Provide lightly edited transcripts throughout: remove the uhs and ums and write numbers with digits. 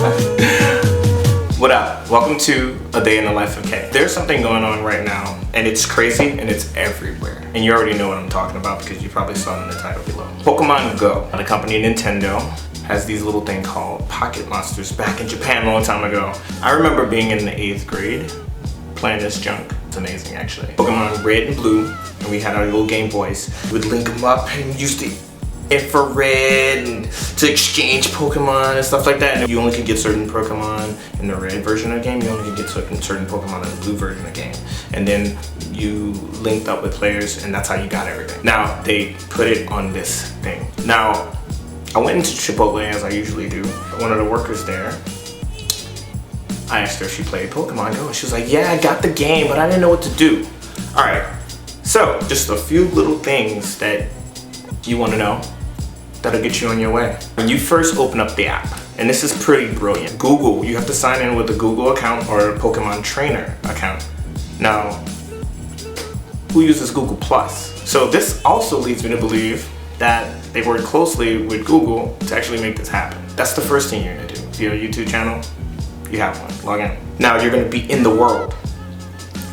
What up? Welcome to A Day in the Life of K. There's something going on right now, and it's crazy, and it's everywhere. And you already know what I'm talking about because you probably saw it in the title below. Pokemon Go. The company Nintendo has these little thing called Pocket Monsters back in Japan a long time ago. I remember being in the 8th grade playing this junk. It's amazing, actually. Pokemon Red and Blue, and we had our little Game Boys. We would link them up and use the infrared and to exchange Pokemon and stuff like that. And you only could get certain Pokemon in the red version of the game. You only could get certain Pokemon in the blue version of the game. And then you linked up with players, and that's how you got everything. Now they put it on this thing. Now I went into Chipotle as I usually do. One of the workers there, I asked her if she played Pokemon Go, and she was like, "Yeah, I got the game, but I didn't know what to do." All right, so just a few little things that you want to know that'll get you on your way. When you first open up the app, and this is pretty brilliant, Google, you have to sign in with a Google account or a Pokemon Trainer account. Now, who uses Google Plus? So this also leads me to believe that they worked closely with Google to actually make this happen. That's the first thing you're gonna do. If you have a YouTube channel, you have one, log in. Now you're gonna be in the world,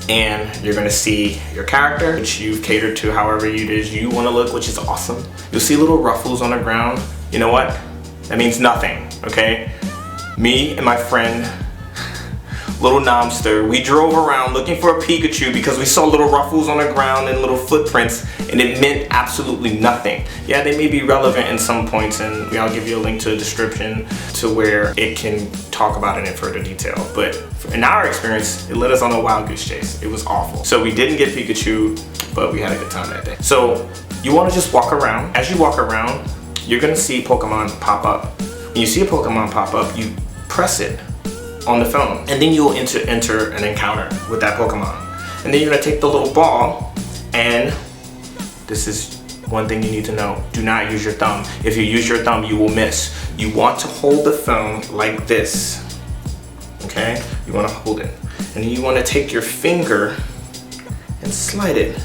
and you're gonna see your character, which you've catered to however it is you wanna look, which is awesome. You'll see little ruffles on the ground. You know what? That means nothing, okay? Me and my friend, little Nomster, we drove around looking for a Pikachu because we saw little ruffles on the ground and little footprints, and it meant absolutely nothing. Yeah, they may be relevant in some points, and I'll give you a link to the description to where it can talk about it in further detail. But in our experience, it led us on a wild goose chase. It was awful. So we didn't get Pikachu, but we had a good time that day. So you want to just walk around. As you walk around, you're gonna see Pokemon pop up. When you see a Pokemon pop up, you press it on the phone, and then you'll enter an encounter with that Pokemon. And then you're gonna take the little ball, and this is one thing you need to know. Do not use your thumb. If you use your thumb, you will miss. You want to hold the phone like this, okay? You wanna hold it. And then you wanna take your finger and slide it,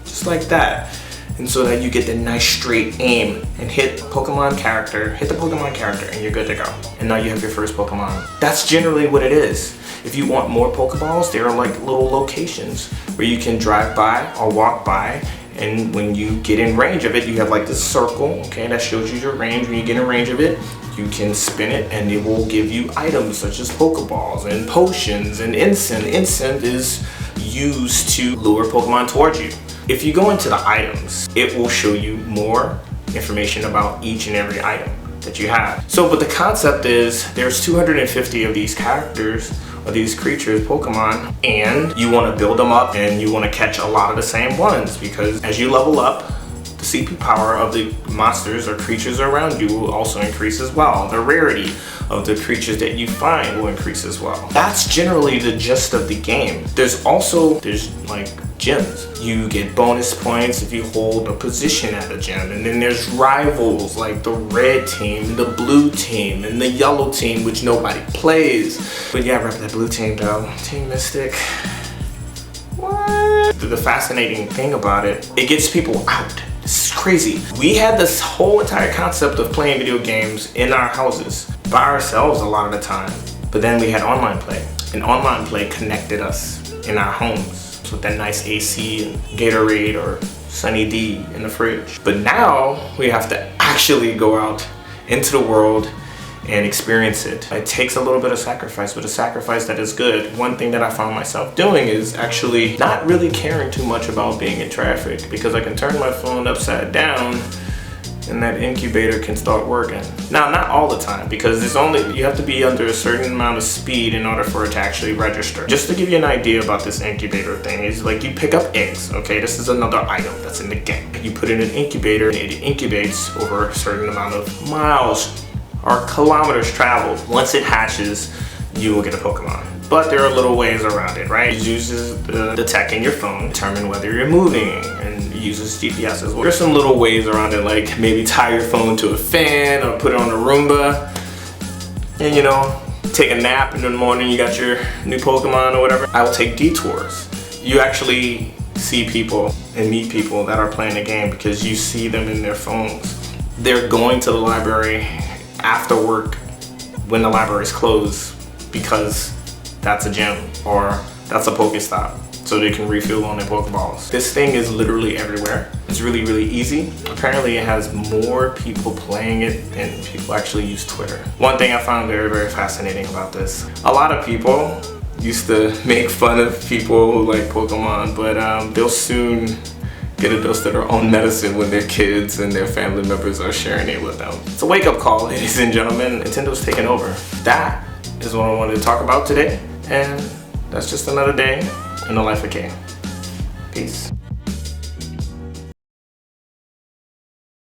just like that. And so that you get the nice straight aim and hit the Pokemon character, and you're good to go. And now you have your first Pokemon. That's generally what it is. If you want more Pokeballs, there are like little locations where you can drive by or walk by, and when you get in range of it, you have like this circle, okay, that shows you your range. When you get in range of it, you can spin it and it will give you items such as Pokeballs and potions and incense. Incense is used to lure Pokemon towards you. If you go into the items, it will show you more information about each and every item that you have. So, but the concept is there's 250 of these characters or these creatures, Pokemon, and you want to build them up and you want to catch a lot of the same ones, because as you level up, the CP power of the monsters or creatures around you will also increase as well. The rarity of the creatures that you find will increase as well. That's generally the gist of the game. There's like gyms. You get bonus points if you hold a position at a gym, and then there's rivals like the red team, the blue team, and the yellow team, which nobody plays. But yeah, rep that blue team though. Team Mystic. What? The fascinating thing about it, it gets people out. This is crazy. We had this whole entire concept of playing video games in our houses by ourselves a lot of the time. But then we had online play, and online play connected us in our homes with that nice AC and Gatorade or Sunny D in the fridge. But now we have to actually go out into the world and experience it. It takes a little bit of sacrifice, but a sacrifice that is good. One thing that I found myself doing is actually not really caring too much about being in traffic, because I can turn my phone upside down and that incubator can start working. Now, not all the time, because you have to be under a certain amount of speed in order for it to actually register. Just to give you an idea about this incubator thing, is like you pick up eggs, okay? This is another item that's in the game. You put it in an incubator and it incubates over a certain amount of miles or kilometers traveled. Once it hatches, you will get a Pokemon. But there are little ways around it, right? It uses the tech in your phone to determine whether you're moving, and it uses GPS as well. There's some little ways around it, like maybe tie your phone to a fan or put it on a Roomba, and you know, take a nap, and in the morning you got your new Pokemon or whatever. I will take detours. You actually see people and meet people that are playing the game because you see them in their phones. They're going to the library after work when the libraries close because that's a gym or that's a Pokestop, so they can refuel on their Pokeballs. This thing is literally everywhere. It's really, really easy. Apparently it has more people playing it than people actually use Twitter. One thing I found very, very fascinating about this, a lot of people used to make fun of people who like Pokemon, but they'll soon get a dose of their own medicine when their kids and their family members are sharing it with them. It's a wake-up call, ladies and gentlemen. Nintendo's taking over. That is what I wanted to talk about today, and that's just another day in the life of K. Peace.